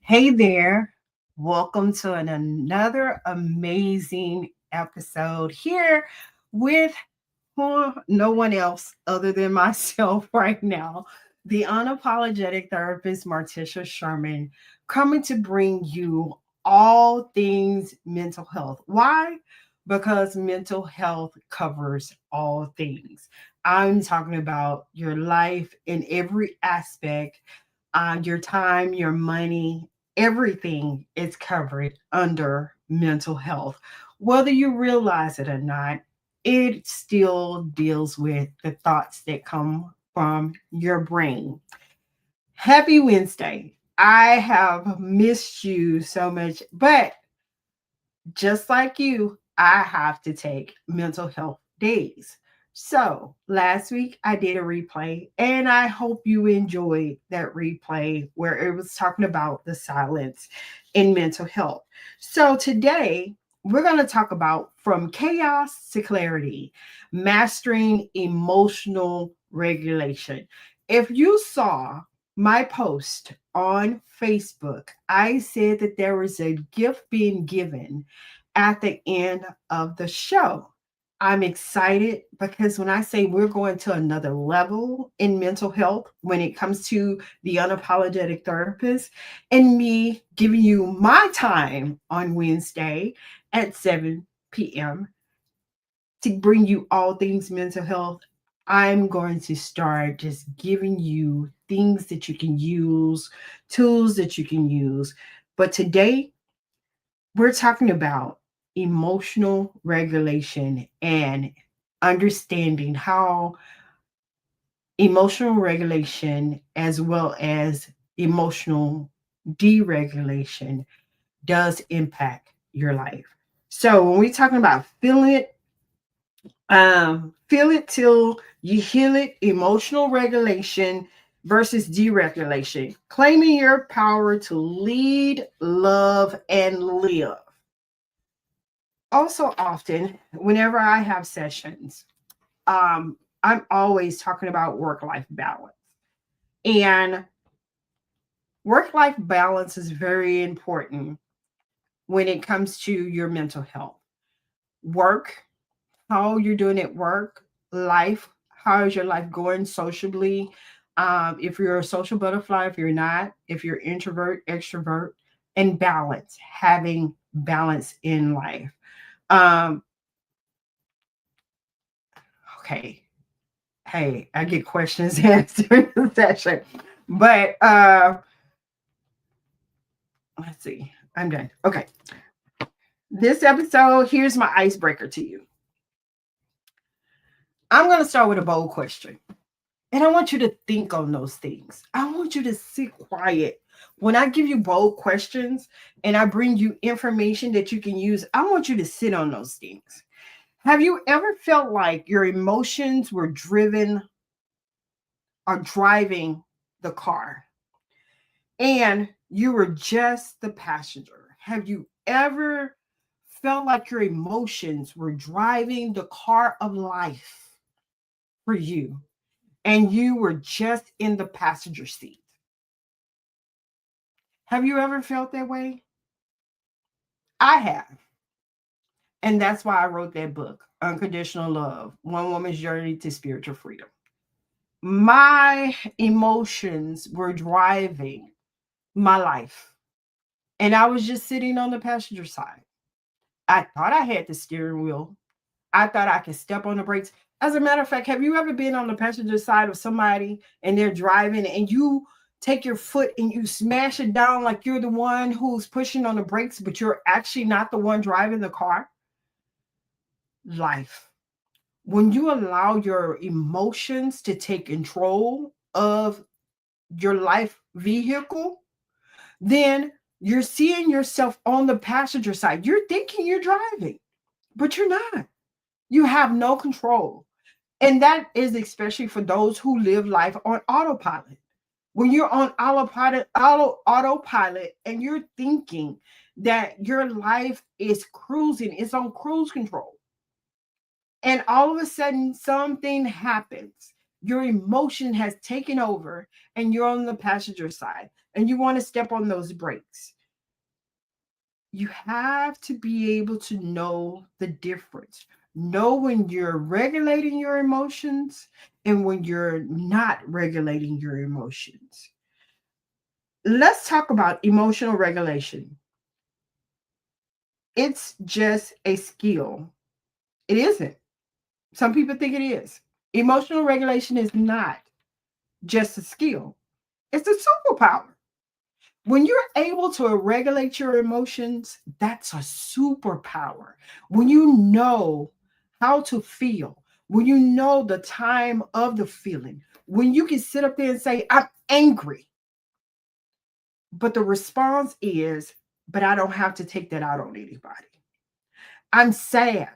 Hey there. Welcome to another amazing episode here with no one else other than myself right now, the unapologetic therapist Martisha Sherman, coming to bring you all things mental health. Why? Because mental health covers all things. I'm talking about your life in every aspect, your time, your money, everything is covered under mental health. Whether you realize it or not, it still deals with the thoughts that come from your brain. Happy Wednesday. I have missed you so much, but just like you, I have to take mental health days. So last week I did a replay, and I hope you enjoyed that replay where it was talking about the silence in mental health. So today we're going to talk about from chaos to clarity, mastering emotional regulation. If you saw my post on Facebook, I said that there was a gift being given at the end of the show. I'm excited because when I say we're going to another level in mental health when it comes to the unapologetic therapist and me giving you my time on Wednesday at 7 p.m. to bring you all things mental health, I'm going to start just giving you things that you can use, tools that you can use. But today, we're talking about emotional regulation and understanding how emotional regulation as well as emotional deregulation does impact your life. So when we're talking about feel it till you heal it, emotional regulation versus deregulation, claiming your power to lead, love, and live. Also often whenever I have sessions, I'm always talking about work-life balance. And work-life balance is very important when it comes to your mental health. Work, how you're doing at work, life, how is your life going socially? If you're a social butterfly, if you're not, if you're introvert, extrovert, and balance, having balance in life. Um, okay, hey, I get questions answered in the session. But let's see. I'm done. Okay. This episode, here's my icebreaker to you. I'm going to start with a bold question. And I want you to think on those things. I want you to sit quiet. When I give you bold questions and I bring you information that you can use, I want you to sit on those things. Have you ever felt like your emotions were driven or driving the car and you were just the passenger? Have you ever felt like your emotions were driving the car of life for you and you were just in the passenger seat? Have you ever felt that way? I have. And that's why I wrote that book, Unconditional Love, One Woman's Journey to Spiritual Freedom. My emotions were driving my life, and I was just sitting on the passenger side. I thought I had the steering wheel. I thought I could step on the brakes. As a matter of fact, have you ever been on the passenger side of somebody and they're driving and you take your foot and you smash it down like you're the one who's pushing on the brakes, but you're actually not the one driving the car? Life. When you allow your emotions to take control of your life vehicle, then you're seeing yourself on the passenger side. You're thinking you're driving, but you're not. You have no control. And that is especially for those who live life on autopilot. When you're on autopilot and you're thinking that your life is cruising, it's on cruise control. And all of a sudden something happens. Your emotion has taken over and you're on the passenger side. and you want to step on those brakes. You have to be able to know the difference. Know when you're regulating your emotions and when you're not regulating your emotions. Let's talk about emotional regulation. It's just a skill. It isn't. Some people think it is. Emotional regulation is not just a skill, it's a superpower. When you're able to regulate your emotions, that's a superpower. When you know how to feel, when you know the time of the feeling, when you can sit up there and say, I'm angry, but the response is, but I don't have to take that out on anybody. I'm sad,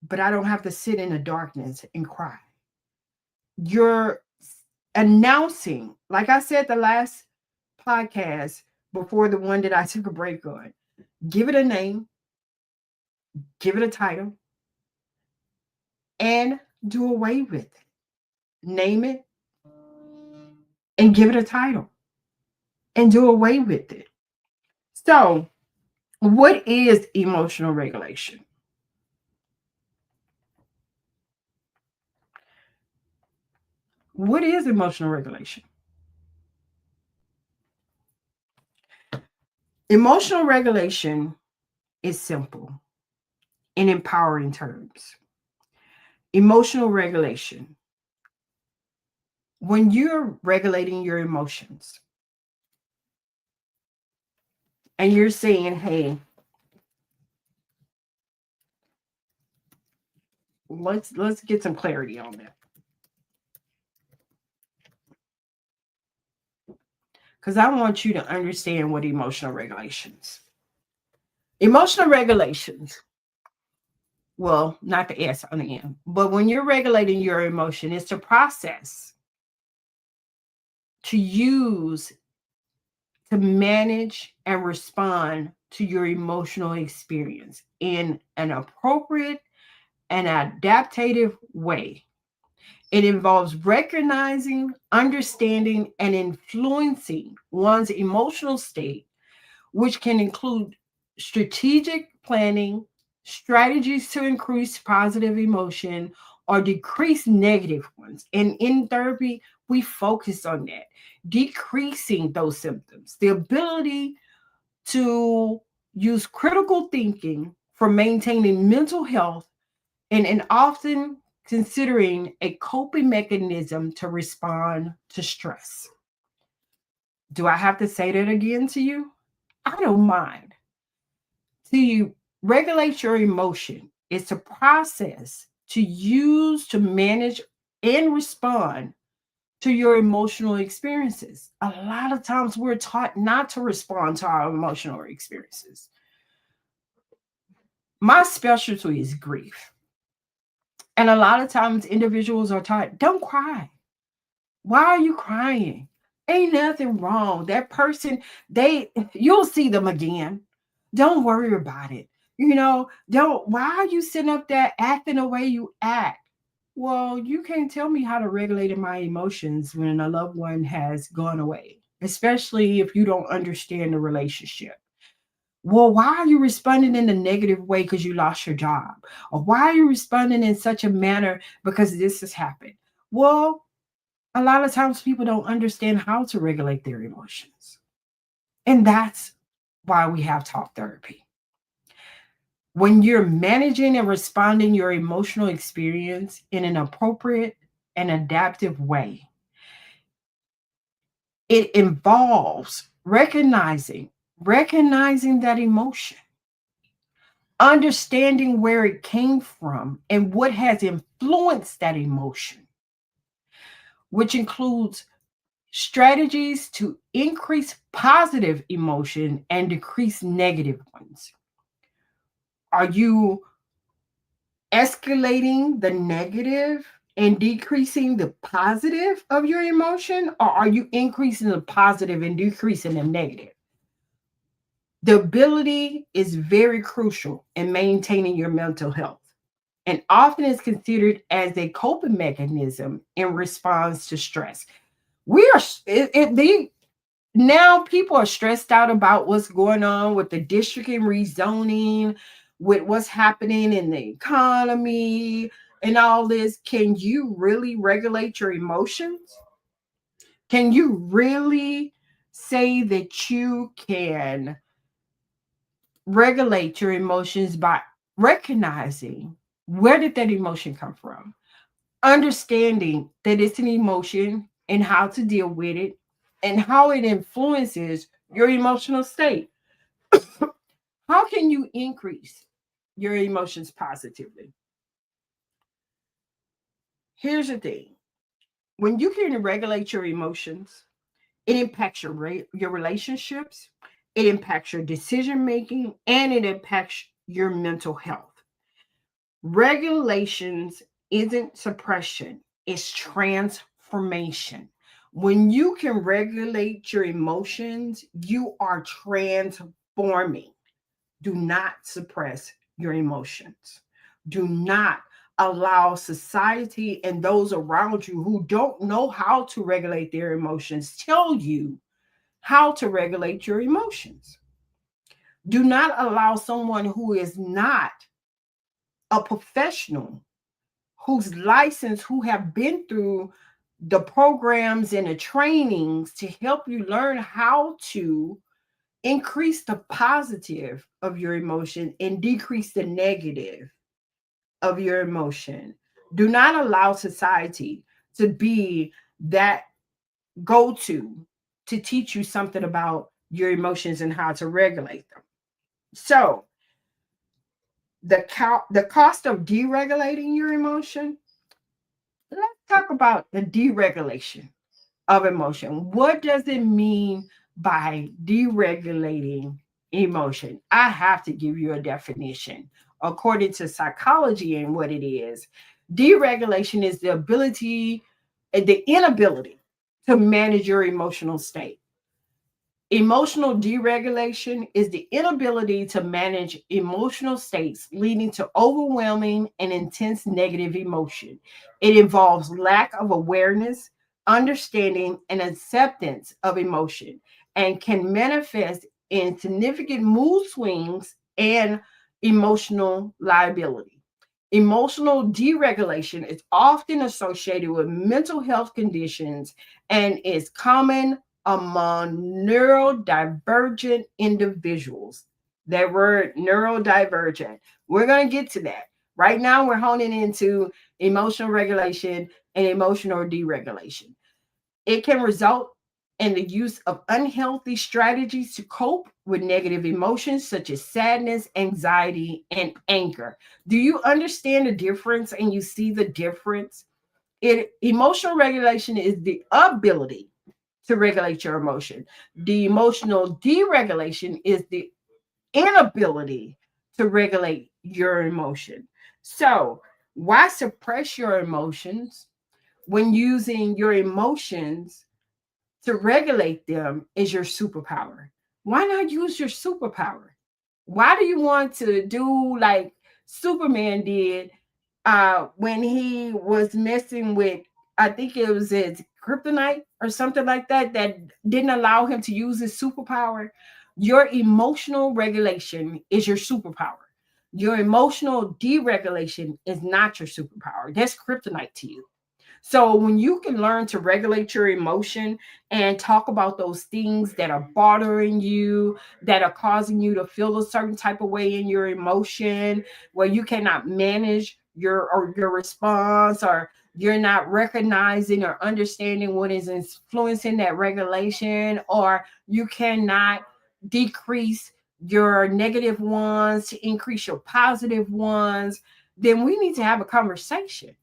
but I don't have to sit in the darkness and cry. You're announcing, like I said, the last podcast before the one that I took a break on, give it a name, give it a title, and do away with it. Name it and give it a title and do away with it. So, what is emotional regulation? What is emotional regulation? Emotional regulation is simple in empowering terms. Emotional regulation, when you're regulating your emotions and you're saying, hey, let's get some clarity on that. Because I want you to understand what emotional regulations. Emotional regulations, well, not the S on the end, but when you're regulating your emotion, it's a process to use to manage and respond to your emotional experience in an appropriate and adaptive way. It involves recognizing, understanding, and influencing one's emotional state, which can include strategic planning, strategies to increase positive emotion or decrease negative ones. And in therapy, we focus on that, decreasing those symptoms, the ability to use critical thinking for maintaining mental health and often considering a coping mechanism to respond to stress. Do I have to say that again to you? I don't mind. To you regulate your emotion. It's a process to use to manage and respond to your emotional experiences. A lot of times we're taught not to respond to our emotional experiences. My specialty is grief. And a lot of times individuals are taught, don't cry. Why are you crying? Ain't nothing wrong. That person, you'll see them again. Don't worry about it. Don't, why are you sitting up there acting the way you act? Well, you can't tell me how to regulate my emotions when a loved one has gone away, especially if you don't understand the relationship. Well, why are you responding in a negative way because you lost your job? Or why are you responding in such a manner because this has happened? Well, a lot of times people don't understand how to regulate their emotions. And that's why we have talk therapy. When you're managing and responding your emotional experience in an appropriate and adaptive way, it involves recognizing that emotion, understanding where it came from and what has influenced that emotion, which includes strategies to increase positive emotion and decrease negative ones. Are you escalating the negative and decreasing the positive of your emotion, or are you increasing the positive and decreasing the negative? The ability is very crucial in maintaining your mental health and often is considered as a coping mechanism in response to stress. We are it, it, Now people are stressed out about what's going on with the district and rezoning, with what's happening in the economy and all this. Can you really regulate your emotions? Can you really say that you can regulate your emotions by recognizing where did that emotion come from? Understanding that it's an emotion and how to deal with it and how it influences your emotional state. How can you increase your emotions positively? Here's the thing: when you can regulate your emotions, it impacts your relationships, it impacts your decision making, and it impacts your mental health. Regulations isn't suppression, it's transformation. When you can regulate your emotions, you are transforming. Do not suppress your emotions. Do not allow society and those around you who don't know how to regulate their emotions tell you how to regulate your emotions. Do not allow someone who is not a professional, who's licensed, who have been through the programs and the trainings to help you learn how to increase the positive of your emotion and decrease the negative of your emotion. Do not allow society to be that go to teach you something about your emotions and how to regulate them. So, the cost of deregulating your emotion, let's talk about the deregulation of emotion. What does it mean by deregulating emotion? I have to give you a definition. According to psychology and what it is, deregulation is the inability to manage your emotional state. Emotional deregulation is the inability to manage emotional states, leading to overwhelming and intense negative emotion. It involves lack of awareness, understanding, and acceptance of emotion, and can manifest in significant mood swings and emotional liability. Emotional deregulation is often associated with mental health conditions and is common among neurodivergent individuals. That word neurodivergent, we're going to get to that. Right now, we're honing into emotional regulation and emotional deregulation. It can result in the use of unhealthy strategies to cope with negative emotions such as sadness, anxiety, and anger. Do you understand the difference and you see the difference? Emotional regulation is the ability to regulate your emotion. The emotional deregulation is the inability to regulate your emotion. So, why suppress your emotions when using your emotions to regulate them is your superpower? Why not use your superpower? Why do you want to do like Superman did when he was messing with, I think it was his kryptonite or something like that, that didn't allow him to use his superpower? Your emotional regulation is your superpower. Your emotional deregulation is not your superpower. That's kryptonite to you. So when you can learn to regulate your emotion and talk about those things that are bothering you, that are causing you to feel a certain type of way in your emotion, where you cannot manage your response, or you're not recognizing or understanding what is influencing that regulation, or you cannot decrease your negative ones to increase your positive ones, then we need to have a conversation,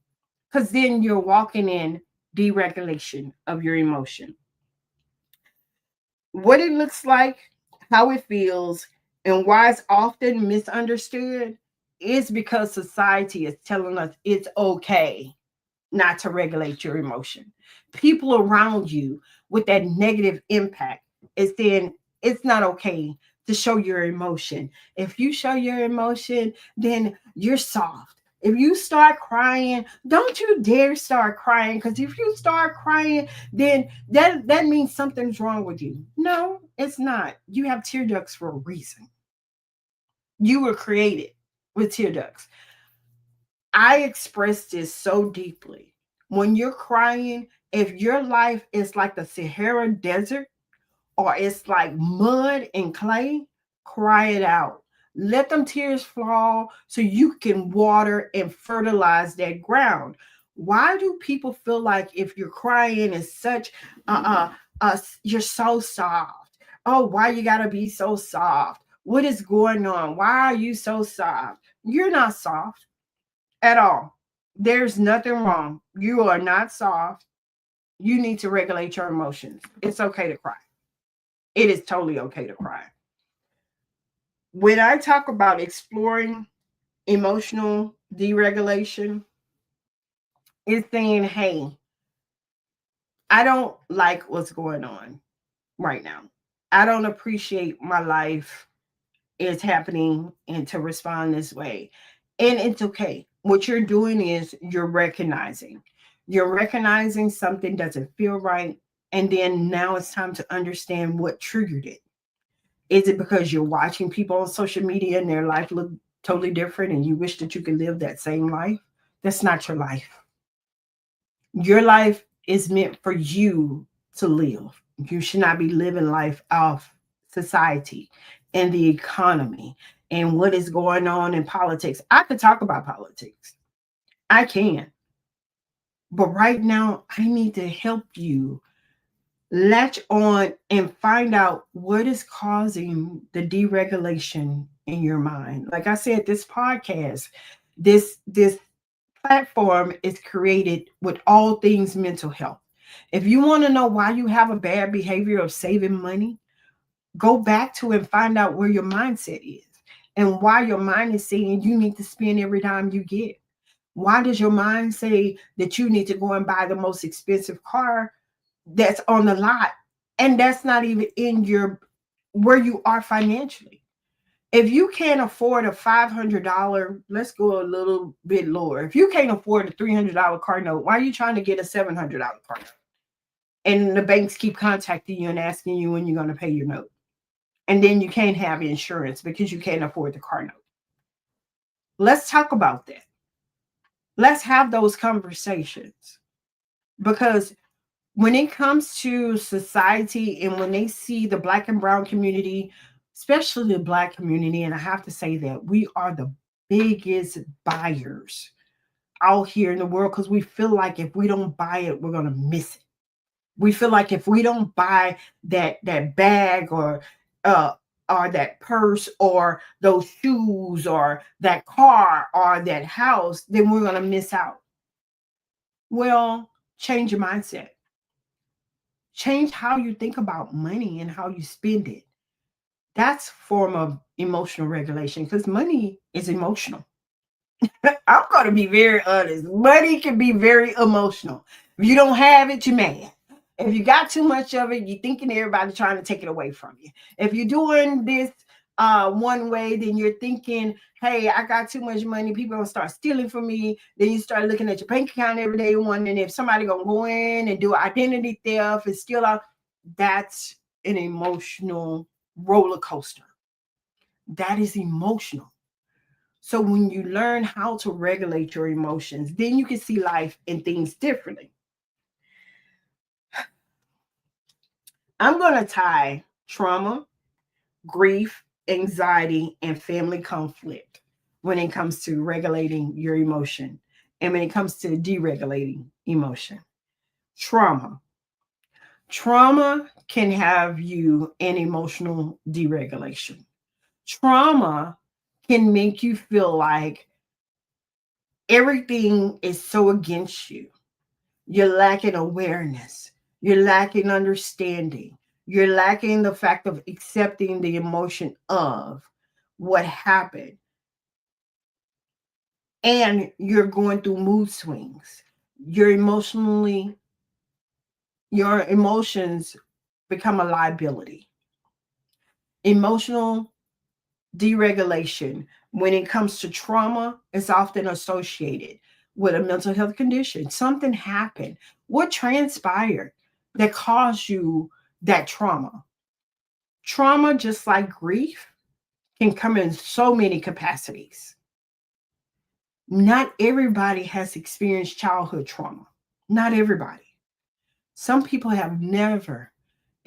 because then you're walking in deregulation of your emotion. What it looks like, how it feels, and why it's often misunderstood is because society is telling us it's okay not to regulate your emotion. People around you with that negative impact is saying it's not okay to show your emotion. If you show your emotion, then you're soft. If you start crying, don't you dare start crying, because if you start crying, then that means something's wrong with you. No, it's not. You have tear ducts for a reason. You were created with tear ducts. I express this so deeply. When you're crying, if your life is like the Sahara Desert, or it's like mud and clay, cry it out. Let them tears fall so you can water and fertilize that ground. Why do people feel like if you're crying is such you're so soft? Oh, why you gotta be so soft? What is going on? Why are you so soft? You're not soft at all. There's nothing wrong. You are not soft. You need to regulate your emotions. It's okay to cry. It is totally okay to cry. When I talk about exploring emotional deregulation, it's saying, hey, I don't like what's going on right now. I don't appreciate my life is happening and to respond this way. And it's okay. What you're doing is you're recognizing. You're recognizing something doesn't feel right. And then now it's time to understand what triggered it. Is it because you're watching people on social media and their life look totally different and you wish that you could live that same life? That's not your life. Your life is meant for you to live. You should not be living life off society and the economy and what is going on in politics. I could talk about politics. I can. But right now, I need to help you latch on and find out what is causing the deregulation in your mind. Like I said, this podcast, this platform is created with all things mental health. If you want to know why you have a bad behavior of saving money, go back to and find out where your mindset is and why your mind is saying you need to spend every dime you get. Why does your mind say that you need to go and buy the most expensive car that's on the lot, and that's not even in your where you are financially? If you can't afford a $500, let's go a little bit lower. If you can't afford a $300 car note, why are you trying to get a $700 car note? And the banks keep contacting you and asking you when you're going to pay your note. And then you can't have insurance because you can't afford the car note. Let's talk about that. Let's have those conversations, because when it comes to society and when they see the black and brown community, especially the black community, and I have to say that we are the biggest buyers out here in the world, because we feel like if we don't buy it, we're going to miss it. We feel like if we don't buy that bag uh or that purse or those shoes or that car or that house, then we're going to miss out. Well, change your mindset. Change how you think about money and how you spend it. That's a form of emotional regulation, because money is emotional. I'm going to be very honest. Money can be very emotional. If you don't have it, you're mad. If you got too much of it, you're thinking everybody trying to take it away from you. If you're doing this one way, then you're thinking, hey, I got too much money. People gonna start stealing from me. Then you start looking at your bank account every day, wondering if somebody gonna go in and do identity theft and steal out. That's an emotional roller coaster. That is emotional. So when you learn how to regulate your emotions, then you can see life and things differently. I'm going to tie trauma, grief, anxiety, and family conflict when it comes to regulating your emotion and when it comes to deregulating emotion. Trauma. Trauma can have you in emotional deregulation. Trauma can make you feel like everything is so against you. You're lacking awareness. You're lacking understanding. You're lacking the fact of accepting the emotion of what happened. And you're going through mood swings. You're emotionally, your emotions become a liability. Emotional deregulation When it comes to trauma, it's often associated with a mental health condition. Something happened. What transpired that caused you that trauma? Trauma, just like grief, can come in so many capacities. Not everybody has experienced childhood trauma. Not everybody. Some people have never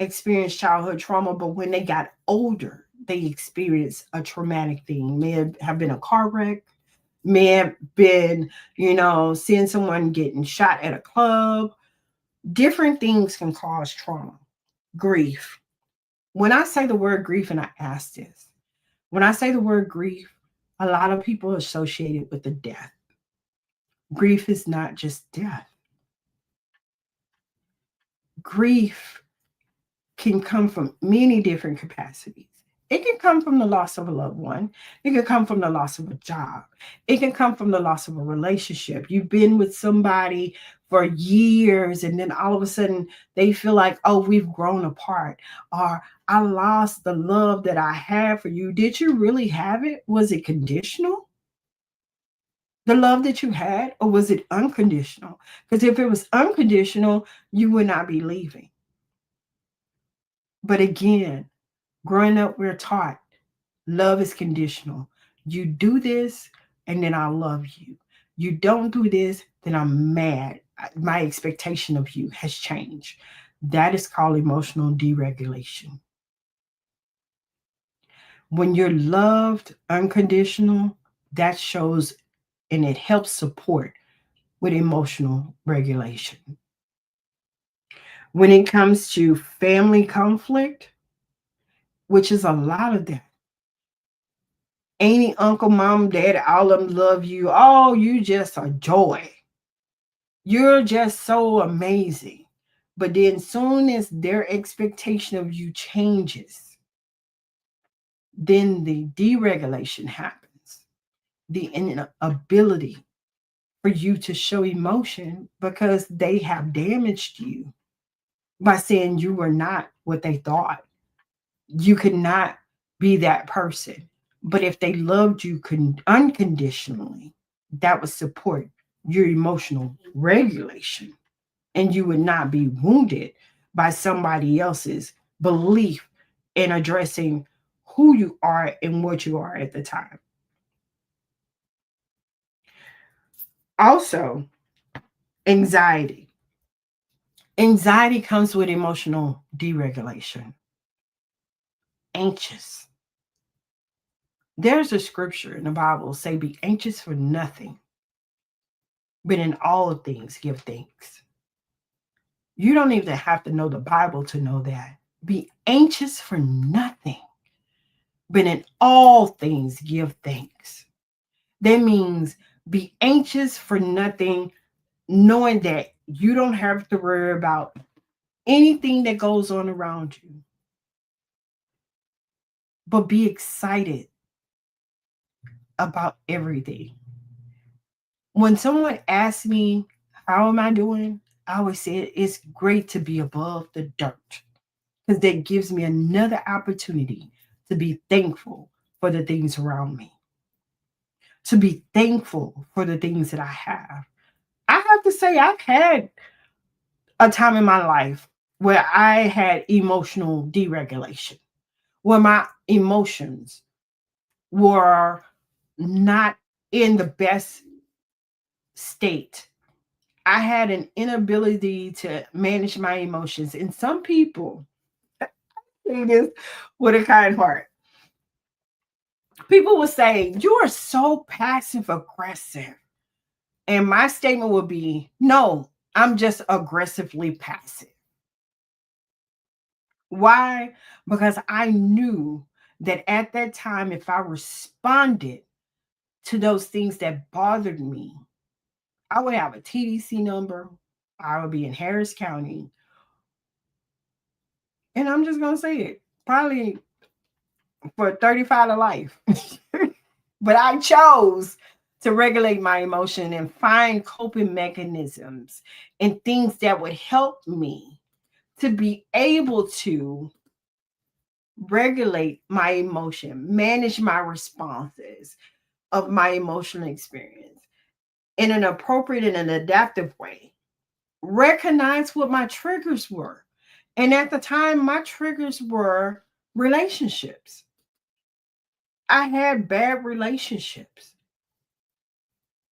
experienced childhood trauma, but when they got older, they experienced a traumatic thing. May have been a car wreck, may have been, seeing someone getting shot at a club. Different things can cause trauma. Grief. When I say the word grief, and I ask this, when I say the word grief, a lot of people associate it with the death. Grief is not just death. Grief can come from many different capacities. It can come from the loss of a loved one. It can come from the loss of a job. It can come from the loss of a relationship. You've been with somebody for years, and then all of a sudden they feel like, oh, we've grown apart. Or I lost the love that I had for you. Did you really have it? Was it conditional? The love that you had, or was it unconditional? Because if it was unconditional, you would not be leaving. But again, growing up, we're taught love is conditional. You do this, and then I love you. You don't do this, then I'm mad. My expectation of you has changed. That is called emotional deregulation. When you're loved unconditional, that shows and it helps support with emotional regulation. When it comes to family conflict, which is a lot of that, auntie, uncle, mom, dad, all of them love you. Oh, you just a joy. You're just so amazing. But then soon as their expectation of you changes, then the deregulation happens. The inability for you to show emotion because they have damaged you by saying you were not what they thought. You could not be that person. But if they loved you unconditionally, that would support your emotional regulation. And you would not be wounded by somebody else's belief in addressing who you are and what you are at the time. Also, anxiety. Anxiety comes with emotional deregulation. Anxious. There's a scripture in the Bible say, be anxious for nothing, but in all things give thanks. You don't even have to know the Bible to know that. Be anxious for nothing, but in all things give thanks. That means be anxious for nothing, knowing that you don't have to worry about anything that goes on around you, but be excited about everything. When someone asks me, how am I doing? I always say it's great to be above the dirt because that gives me another opportunity to be thankful for the things around me, to be thankful for the things that I have. I have to say, I've had a time in my life where I had emotional deregulation, where my emotions were not in the best state. I had an inability to manage my emotions. And some people say this with a kind heart. People will say, you are so passive aggressive. And my statement would be, no, I'm just aggressively passive. Why? Because I knew that at that time, if I responded to those things that bothered me, I would have a TDC number. I would be in Harris County. And I'm just going to say it, probably for 35 to life. But I chose to regulate my emotion and find coping mechanisms and things that would help me to be able to regulate my emotion, manage my responses, of my emotional experience in an appropriate and an adaptive way. Recognize what my triggers were. And at the time, my triggers were relationships. I had bad relationships.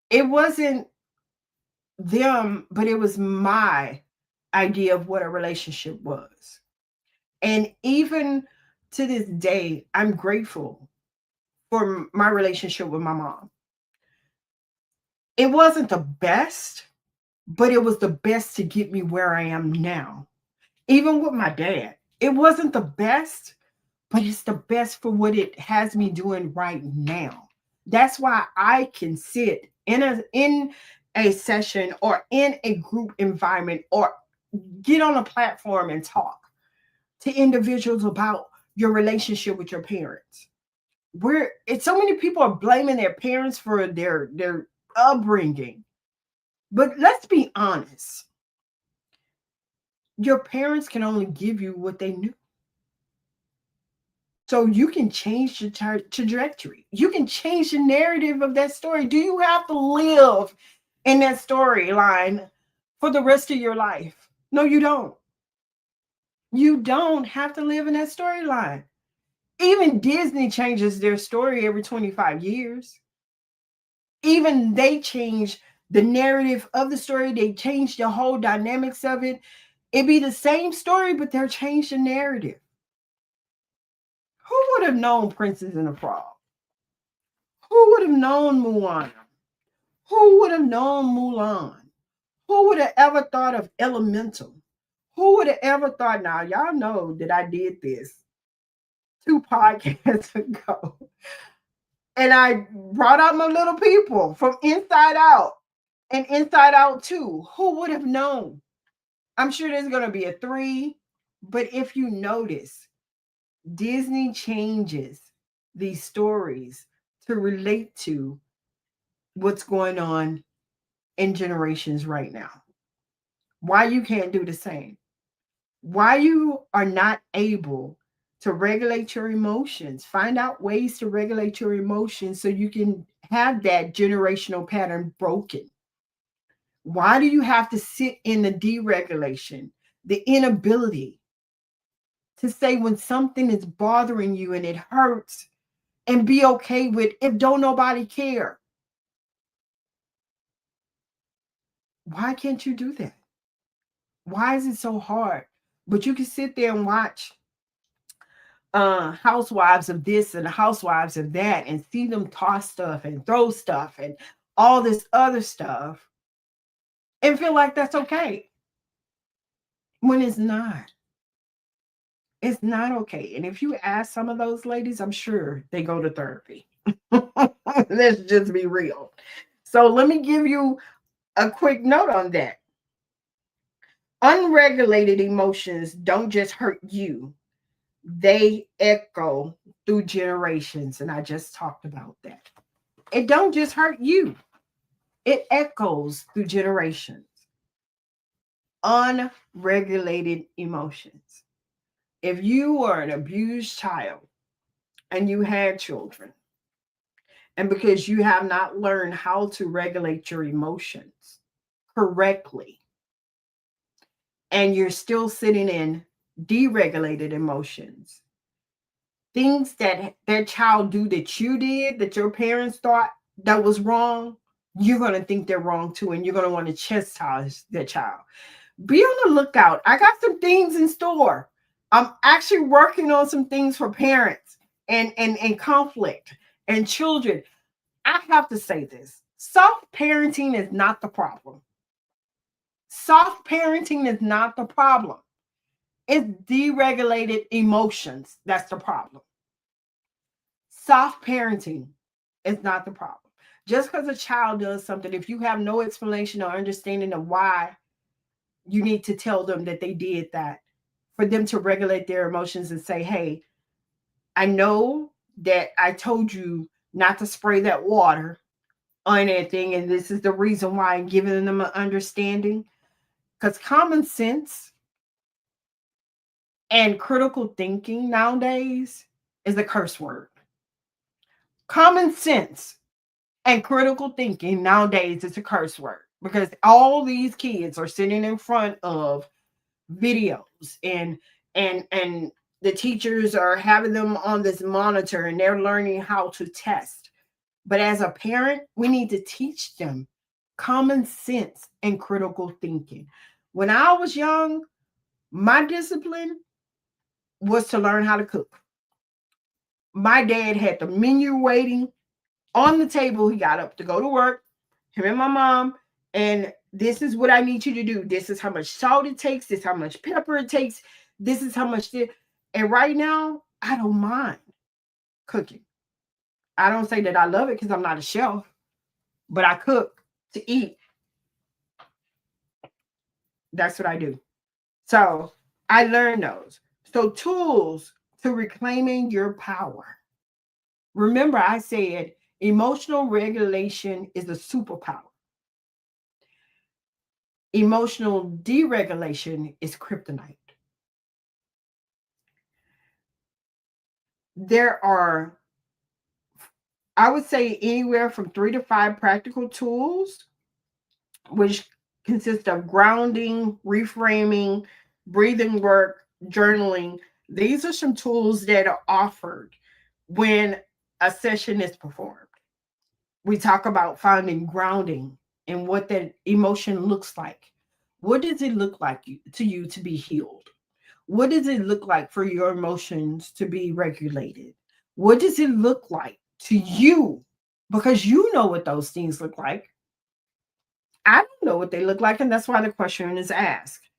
It wasn't them, but it was my idea of what a relationship was. And even to this day, I'm grateful for my relationship with my mom. It wasn't the best, but it was the best to get me where I am now. Even with my dad, it wasn't the best, but it's the best for what it has me doing right now. That's why I can sit in a session or in a group environment or get on a platform and talk to individuals about your relationship with your parents. Where it's so many people are blaming their parents for their upbringing. But let's be honest. Your parents can only give you what they knew. So you can change the trajectory. You can change the narrative of that story. Do you have to live in that storyline for the rest of your life? No, you don't. You don't have to live in that storyline. Even Disney changes their story every 25 years. Even they change the narrative of the story. They change the whole dynamics of it. It be the same story, but they're changed the narrative. Who would have known Princess and the Frog? Who would have known Moana? Who would have known Mulan? Who would have ever thought of Elemental? Who would have ever thought? Now, y'all know that I did this 2 podcasts ago. And I brought out my little people from Inside Out and Inside Out 2. Who would have known? I'm sure there's going to be a 3. But if you notice, Disney changes these stories to relate to what's going on in generations right now. Why you can't do the same? Why you are not able to regulate your emotions? Find out ways to regulate your emotions so you can have that generational pattern broken. Why do you have to sit in the deregulation, the inability to say when something is bothering you and it hurts and be okay with if don't nobody care? Why can't you do that? Why is it so hard? But you can sit there and watch housewives of this and housewives of that and see them toss stuff and throw stuff and all this other stuff and feel like that's okay when it's not. It's not okay. And if you ask some of those ladies, I'm sure they go to therapy. Let's just be real. So let me give you a quick note on that. Unregulated emotions don't just hurt you, they echo through generations. And I just talked about that. It don't just hurt you, it echoes through generations. Unregulated emotions. If you were an abused child and you had children, and because you have not learned how to regulate your emotions correctly, and you're still sitting in deregulated emotions, things that that child do that you did that your parents thought that was wrong, you're going to think they're wrong too, and you're going to want to chastise that child. Be on the lookout. I got some things in store. I'm actually working on some things for parents and conflict and children. I have to say this. Soft parenting is not the problem. Soft parenting is not the problem. It's deregulated emotions. That's the problem. Soft parenting is not the problem. Just because a child does something, if you have no explanation or understanding of why, you need to tell them that they did that for them to regulate their emotions and say, hey, I know that I told you not to spray that water on anything, and this is the reason why I'm giving them an understanding. Because common sense and critical thinking nowadays is a curse word. Common sense And critical thinking nowadays is a curse word because all these kids are sitting in front of videos and the teachers are having them on this monitor and they're learning how to test. But as a parent, we need to teach them common sense and critical thinking. When I was young, my discipline was to learn how to cook. My dad had the menu waiting on the table. He got up to go to work, him and my mom, and this is what I need you to do. This is how much salt it takes. This is how much pepper it takes. This is how much this. And right now, I don't mind cooking. I don't say that I love it because I'm not a chef, but I cook to eat. That's what I do. So I learned those. So tools to reclaiming your power. Remember, I said emotional regulation is a superpower. Emotional deregulation is kryptonite. There are, I would say, anywhere from 3 to 5 practical tools, which consist of grounding, reframing, breathing work, journaling. These are some tools that are offered when a session is performed. We talk about finding grounding and what that emotion looks like. What does it look like to you to be healed? What does it look like for your emotions to be regulated? What does it look like to you? Because you know what those things look like. I don't know what they look like, and that's why the question is asked.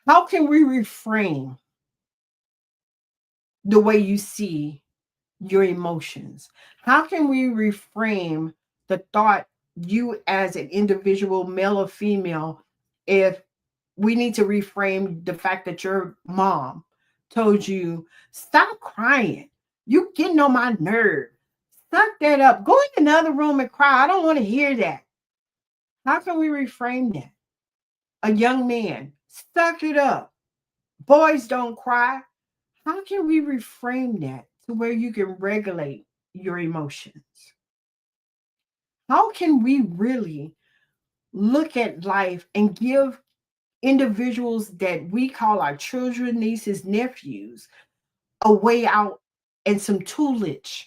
How can we reframe the way you see your emotions? How can we reframe the thought you as an individual, male or female, if we need to reframe the fact that your mom told you, stop crying. You getting on my nerve. Suck that up. Go in another room and cry. I don't want to hear that. How can we reframe that? A young man, suck it up. Boys don't cry. How can we reframe that to where you can regulate your emotions? How can we really look at life and give individuals that we call our children, nieces, nephews a way out and some toolage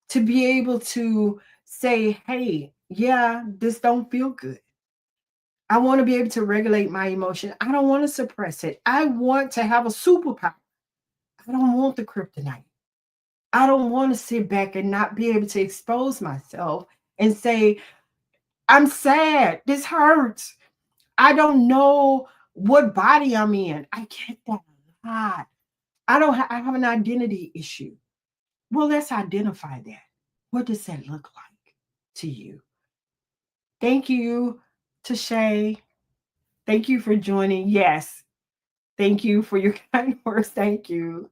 to be able to say, hey, yeah, this don't feel good. I want to be able to regulate my emotion. I don't want to suppress it. I want to have a superpower. I don't want the kryptonite. I don't want to sit back and not be able to expose myself and say, I'm sad. This hurts. I don't know what body I'm in. I get that a lot. I have an identity issue. Well, let's identify that. What does that look like to you? Thank you, Tashay. Thank you for joining. Yes. Thank you for your kind words. Thank you.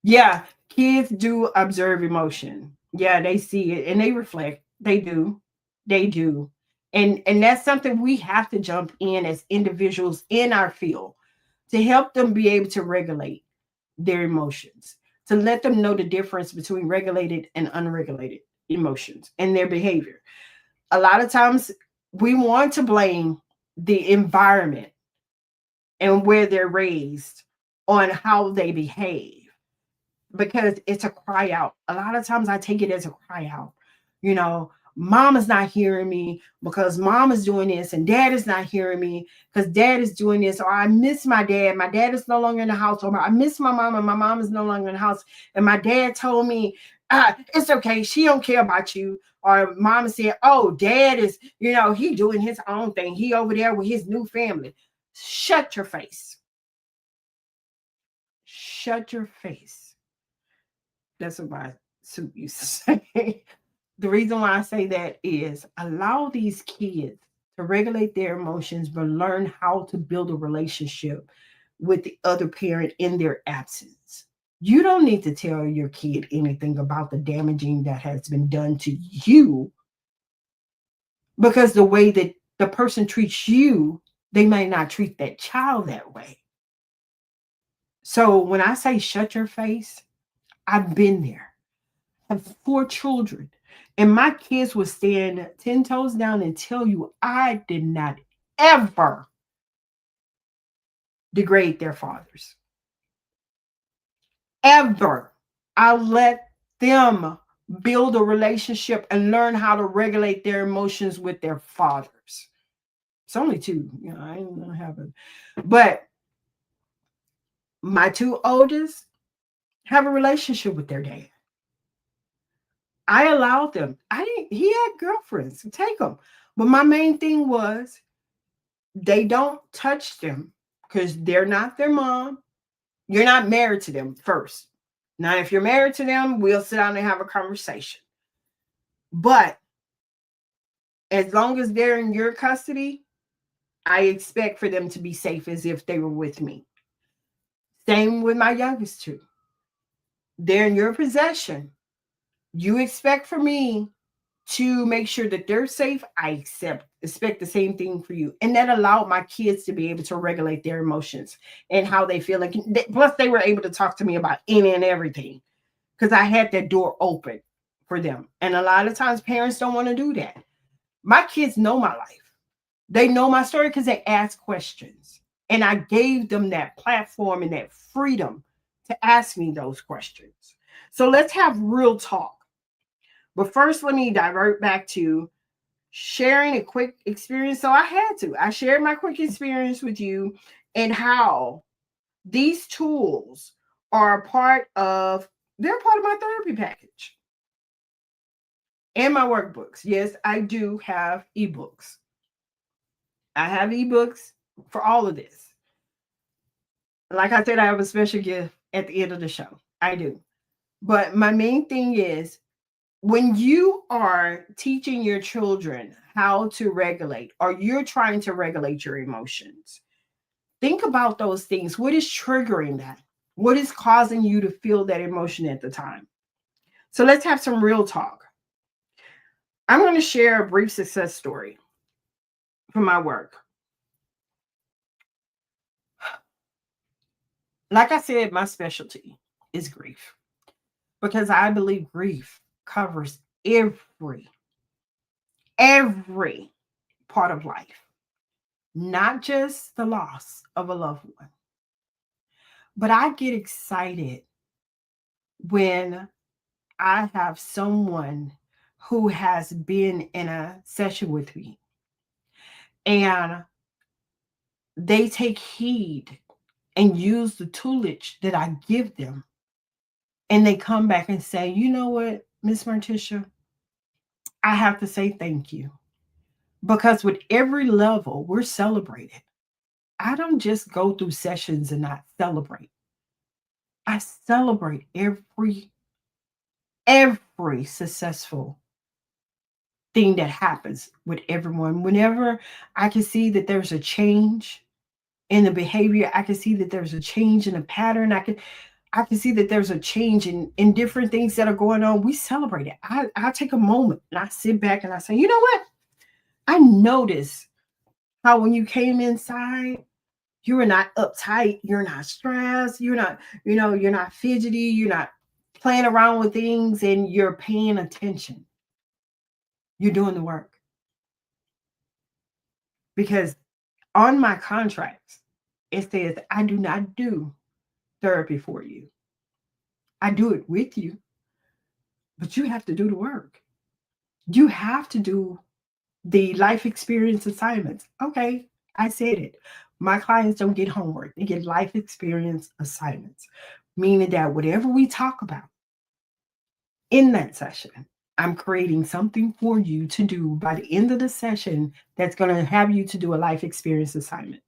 Yeah, kids do observe emotion. Yeah, they see it and they reflect. They do. They do. And that's something we have to jump in as individuals in our field to help them be able to regulate their emotions, to let them know the difference between regulated and unregulated emotions and their behavior. A lot of times we want to blame the environment and where they're raised on how they behave because it's a cry out. A lot of times I take it as a cry out. You know, mom is not hearing me because mom is doing this, and dad is not hearing me because dad is doing this, or I miss my dad. My dad is no longer in the house, or I miss my mom and my mom is no longer in the house. And my dad told me, it's okay. She don't care about you. Or mom said, oh, dad is, he doing his own thing. He over there with his new family. Shut your face. Shut your face. That's what my soup used to say. The reason why I say that is allow these kids to regulate their emotions, but learn how to build a relationship with the other parent in their absence. You don't need to tell your kid anything about the damaging that has been done to you because the way that the person treats you, they might not treat that child that way. So when I say shut your face, I've been there. I have 4 children. And my kids would stand 10 toes down and tell you I did not ever degrade their fathers. Ever. I let them build a relationship and learn how to regulate their emotions with their fathers. It's only two, I ain't gonna have it. But my two oldest have a relationship with their dad. I allowed them. I didn't, he had girlfriends, take them. But my main thing was they don't touch them because they're not their mom. You're not married to them first. Now, if you're married to them, we'll sit down and have a conversation. But as long as they're in your custody, I expect for them to be safe as if they were with me. Same with my youngest two. They're in your possession. You expect for me to make sure that they're safe. I expect the same thing for you. And that allowed my kids to be able to regulate their emotions and how they feel. Plus, they were able to talk to me about any and everything because I had that door open for them. And a lot of times parents don't want to do that. My kids know my life. They know my story because they ask questions. And I gave them that platform and that freedom to ask me those questions. So let's have real talk. But first, let me divert back to sharing a quick experience. So I had to. I shared my quick experience with you and how these tools are they're part of my therapy package and my workbooks. Yes, I do have ebooks. I have ebooks for all of this. Like I said, I have a special gift at the end of the show. I do. But my main thing is when you are teaching your children how to regulate or you're trying to regulate your emotions, think about those things. What is triggering that? What is causing you to feel that emotion at the time? So let's have some real talk. I'm going to share a brief success story from my work. Like I said, my specialty is grief because I believe grief covers every part of life, not just the loss of a loved one. But I get excited when I have someone who has been in a session with me and they take heed and use the toolage that I give them. And they come back and say, you know what, Miss Marticia, I have to say thank you. Because with every level, we're celebrated. I don't just go through sessions and not celebrate. I celebrate every successful thing that happens with everyone. Whenever I can see that there's a change in the behavior, I can see that there's a change in the pattern. I can see that there's a change in different things that are going on. We celebrate it. I take a moment and I sit back and I say, you know what? I noticed how when you came inside, you were not uptight, you're not stressed, you're not fidgety, you're not playing around with things, and you're paying attention. You're doing the work. Because on my contracts, it says I do not do therapy for you. I do it with you, but you have to do the work. You have to do the life experience assignments. Okay, I said it. My clients don't get homework, they get life experience assignments, meaning that whatever we talk about in that session, I'm creating something for you to do by the end of the session that's going to have you to do a life experience assignment.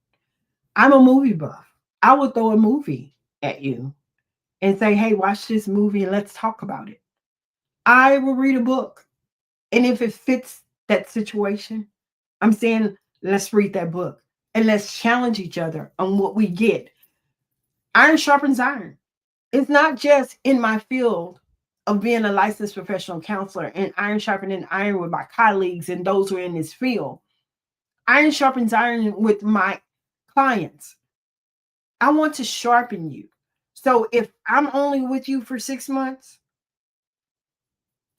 I'm a movie buff. I will throw a movie at you and say, hey, watch this movie and let's talk about it. I will read a book. And if it fits that situation, I'm saying, let's read that book and let's challenge each other on what we get. Iron sharpens iron. It's not just in my field of being a licensed professional counselor and iron sharpening iron with my colleagues and those who are in this field. Iron sharpens iron with my clients. I want to sharpen you. So if I'm only with you for 6 months,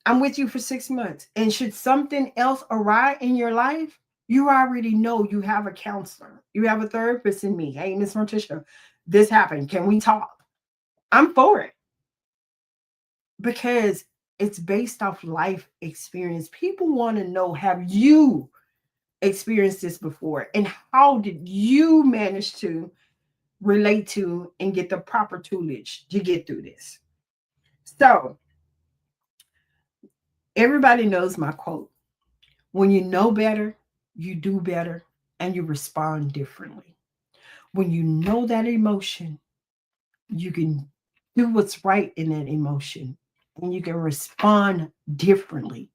I'm with you for 6 months. And should something else arise in your life, you already know you have a counselor. You have a therapist in me. Hey, Miss Morticia, this happened. Can we talk? I'm for it because it's based off life experience. People want to know, have you experienced this before? And how did you manage to relate to and get the proper toolage to get through this? So, everybody knows my quote: when you know better, you do better and you respond differently. When you know that emotion, you can do what's right in that emotion and you can respond differently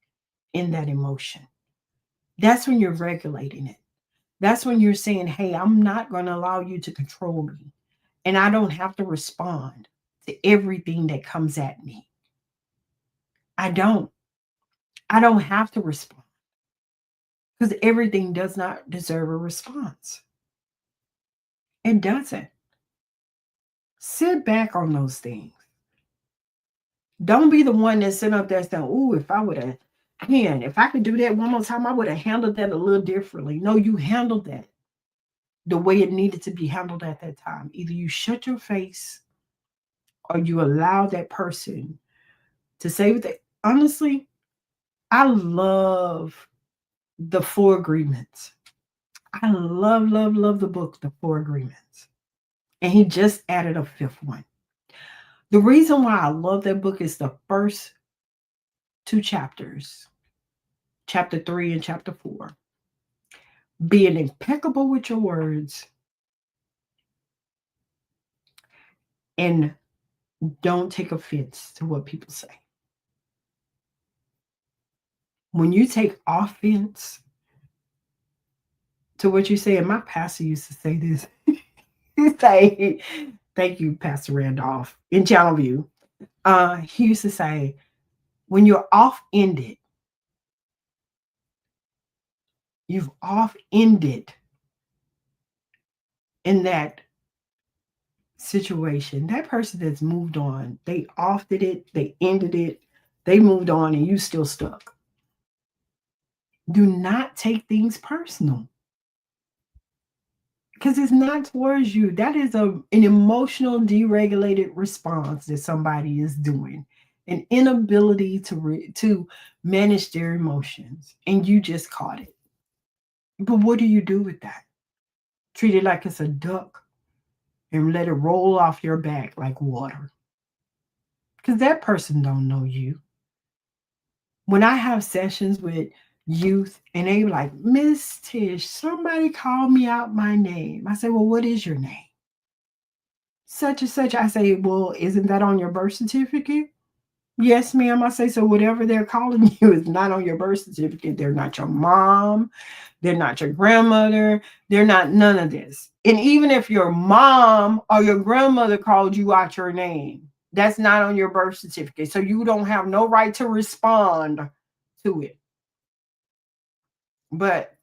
in that emotion. That's when you're regulating it. That's when you're saying, hey, I'm not going to allow you to control me. And I don't have to respond to everything that comes at me. I don't. I don't have to respond because everything does not deserve a response. It doesn't. Sit back on those things. Don't be the one that's sitting up there saying, "Ooh, if I would have, man, if I could do that one more time, I would have handled that a little differently." No, you handled that the way it needed to be handled at that time. Either you shut your face or you allow that person to say what they honestly. I love the Four Agreements. I love, love, love the book, The Four Agreements. And he just added a fifth one. The reason why I love that book is the first two chapters, chapter 3 and chapter 4. Being impeccable with your words and don't take offense to what people say. When you take offense to what you say, and my pastor used to say this, he say, thank you, Pastor Randolph, in Channel View. He used to say, when you're off-ended, you've off-ended in that situation. That person that's moved on, they offed it, they ended it, they moved on, and you still stuck. Do not take things personal because it's not towards you. That is an emotional deregulated response that somebody is doing, an inability to manage their emotions, and you just caught it. But what do you do with that? Treat it like it's a duck and let it roll off your back like water. Because that person don't know you. When I have sessions with youth and they like, Miss Tish, somebody called me out my name. I say, well, what is your name? Such and such. I say, well, isn't that on your birth certificate? Yes, ma'am. I say, so whatever they're calling you is not on your birth certificate. They're not your mom. They're not your grandmother. They're not none of this. And even if your mom or your grandmother called you out your name, that's not on your birth certificate. So you don't have no right to respond to it. But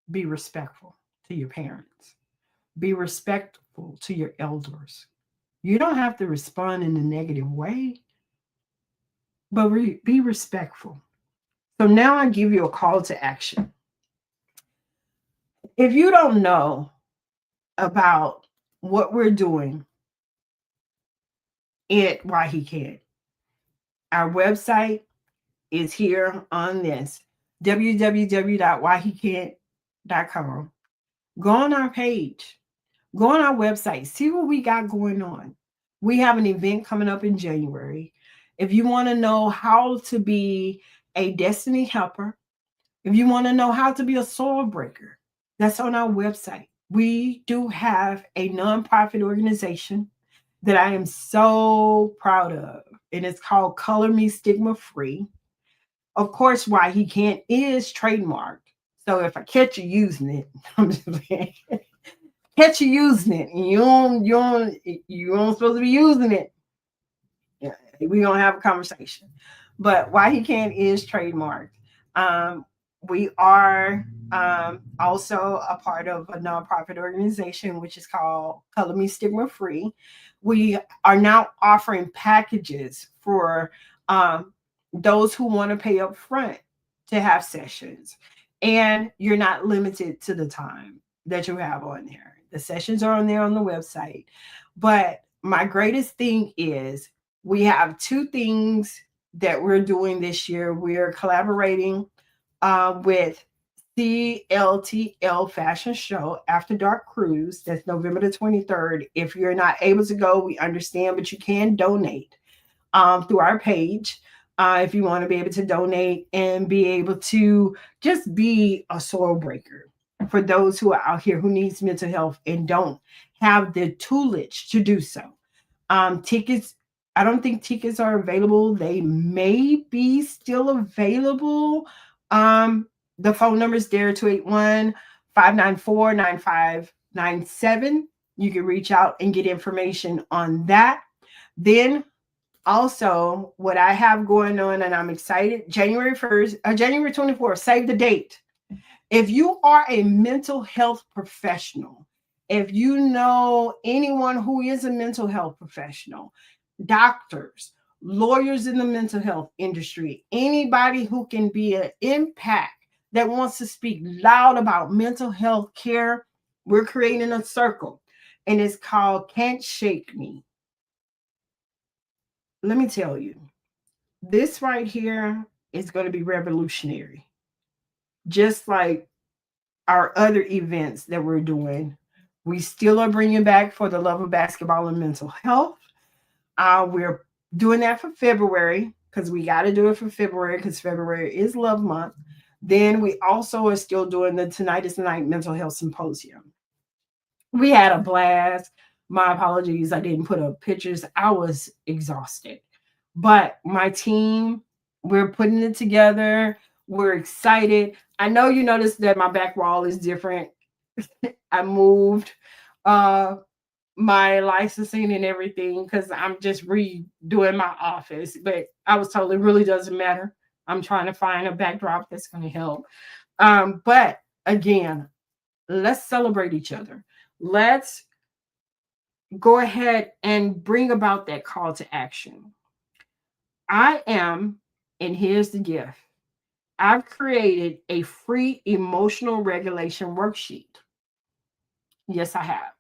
be respectful to your parents. Be respectful to your elders. You don't have to respond in a negative way, but be respectful. So now I give you a call to action. If you don't know about what we're doing at Why He Can't, our website is here on this www.whyhecan't.com. Go on our page, go on our website, see what we got going on. We have an event coming up in January. If you want to know how to be a destiny helper, if you want to know how to be a soul breaker, that's on our website. We do have a nonprofit organization that I am so proud of, and it's called Color Me Stigma Free. Of course, Why He Can't is trademarked. So if I catch you using it, I'm just saying, catch you using it, and you don't supposed to be using it. Yeah, we're gonna have a conversation. But Why He Can't is trademarked. Um, we are also a part of a nonprofit organization which is called Color Me Stigma Free. We are now offering packages for those who want to pay up front to have sessions. And you're not limited to the time that you have on there. The sessions are on there on the website. But my greatest thing is we have two things that we're doing this year. We're collaborating with CLTL Fashion Show After Dark Cruise. That's November the 23rd. If you're not able to go, we understand, but you can donate through our page. If you want to be able to donate and be able to just be a soil breaker for those who are out here who needs mental health and don't have the toolage to do so. Tickets, I don't think tickets are available. They may be still available. Um, the phone number is there, 281-594-9597. You can reach out and get information on that. Then also, what I have going on, and I'm excited, January 1st, January 24th, save the date. If you are a mental health professional, if you know anyone who is a mental health professional, doctors, lawyers in the mental health industry, anybody who can be an impact that wants to speak loud about mental health care, we're creating a circle, and it's called Can't Shake Me. Let me tell you, this right here is going to be revolutionary. Just like our other events that we're doing, we still are bringing back For the Love of Basketball and Mental Health. We're doing that for February because we got to do it for February because February is Love Month. Then we also are still doing the Tonight is the Night Mental Health Symposium. We had a blast. My apologies, I didn't put up pictures. I was exhausted. But my team, we're putting it together. We're excited. I know you noticed that my back wall is different. I moved uh my licensing and everything because I'm just redoing my office. But I was told it really doesn't matter. I'm trying to find a backdrop that's going to help. But again, let's celebrate each other. Let's go ahead and bring about that call to action. I am, and here's the gift, I've created a free emotional regulation worksheet. Yes, I have.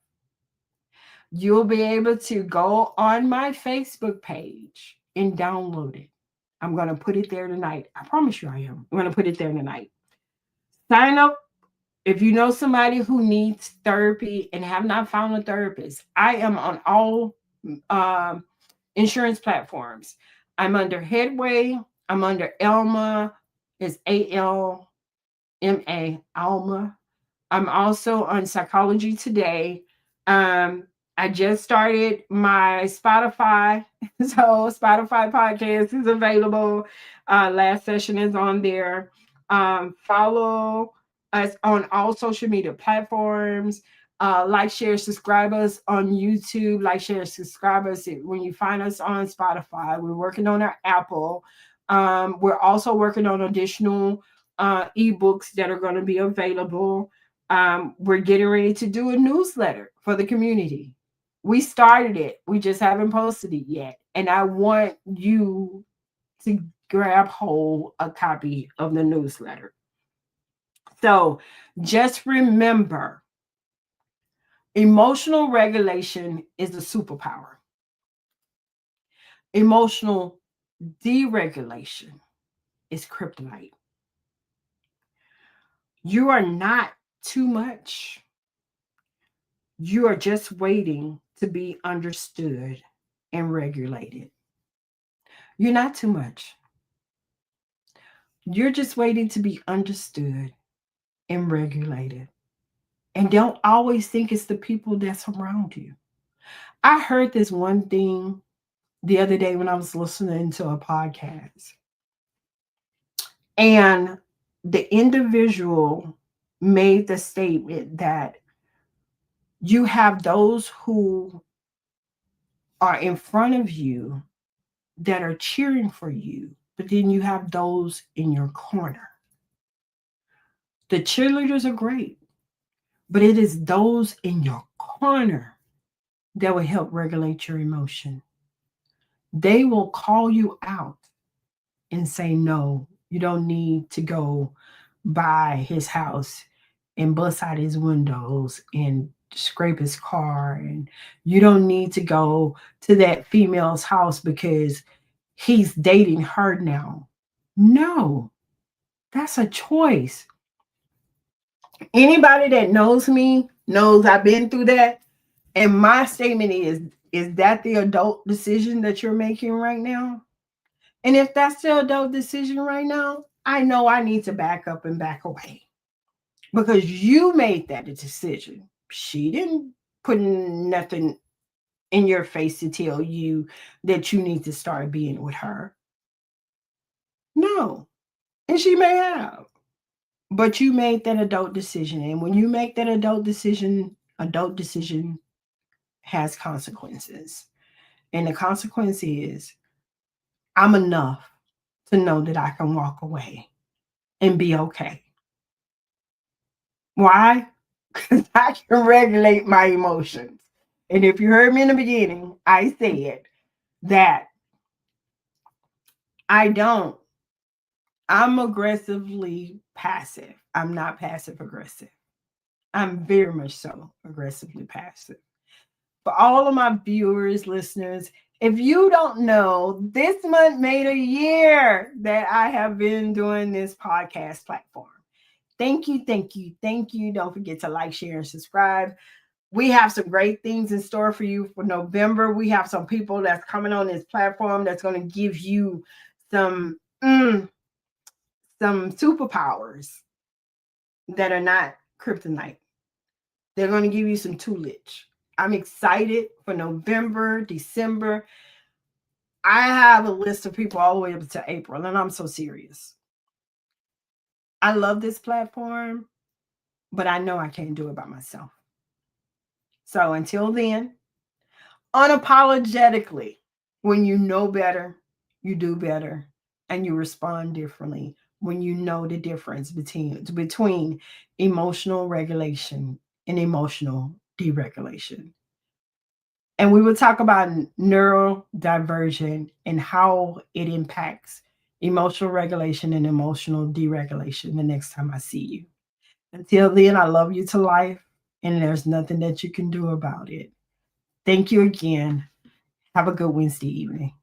You'll be able to go on my Facebook page and download it. I'm going to put it there tonight. I promise you I am. I'm going to put it there tonight. Sign up if you know somebody who needs therapy and have not found a therapist. I am on all insurance platforms. I'm under Headway. I'm under Elma. It's ALMA, Alma. I'm also on Psychology Today. I just started my Spotify. So Spotify podcast is available. Last session is on there. Follow us on all social media platforms. Like, share, subscribe us on YouTube. Like, share, subscribe us when you find us on Spotify. We're working on our Apple. We're also working on additional ebooks that are going to be available. We're getting ready to do a newsletter for the community. We started it. We just haven't posted it yet. And I want you to grab hold a copy of the newsletter. So just remember, emotional regulation is a superpower. Emotional deregulation is kryptonite. You are not too much. You are just waiting to be understood and regulated. You're not too much. You're just waiting to be understood and regulated. And don't always think it's the people that's around you. I heard this one thing the other day when I was listening to a podcast. And the individual made the statement that you have those who are in front of you that are cheering for you, but then you have those in your corner. The cheerleaders are great, but it is those in your corner that will help regulate your emotion. They will call you out and say no. You don't need to go by his house and bust out his windows and scrape his car. And you don't need to go to that female's house because he's dating her now. No, that's a choice. Anybody that knows me knows I've been through that. And my statement is that the adult decision that you're making right now? And if that's the adult decision right now, I know I need to back up and back away because you made that a decision. She didn't put nothing in your face to tell you that you need to start being with her. No. And she may have. But you made that adult decision. And when you make that adult decision has consequences. And the consequence is I'm enough to know that I can walk away and be okay. Why? Because I can regulate my emotions. And if you heard me in the beginning, I said that I don't. I'm aggressively passive. I'm not passive aggressive. I'm very much so aggressively passive. For all of my viewers, listeners, if you don't know, this month made a year that I have been doing this podcast platform. Thank you, thank you, thank you. Don't forget to like, share, and subscribe. We have some great things in store for you for November. We have some people that's coming on this platform that's going to give you some some superpowers that are not kryptonite. They're going to give you some tutelage. I'm excited for November, December. I have a list of people all the way up to April, and I'm so serious. I love this platform, but I know I can't do it by myself. So until then, unapologetically, when you know better, you do better, and you respond differently when you know the difference between emotional regulation and emotional deregulation. And we will talk about neurodivergent and how it impacts emotional regulation and emotional deregulation the next time I see you. Until then, I love you to life, and there's nothing that you can do about it. Thank you again. Have a good Wednesday evening.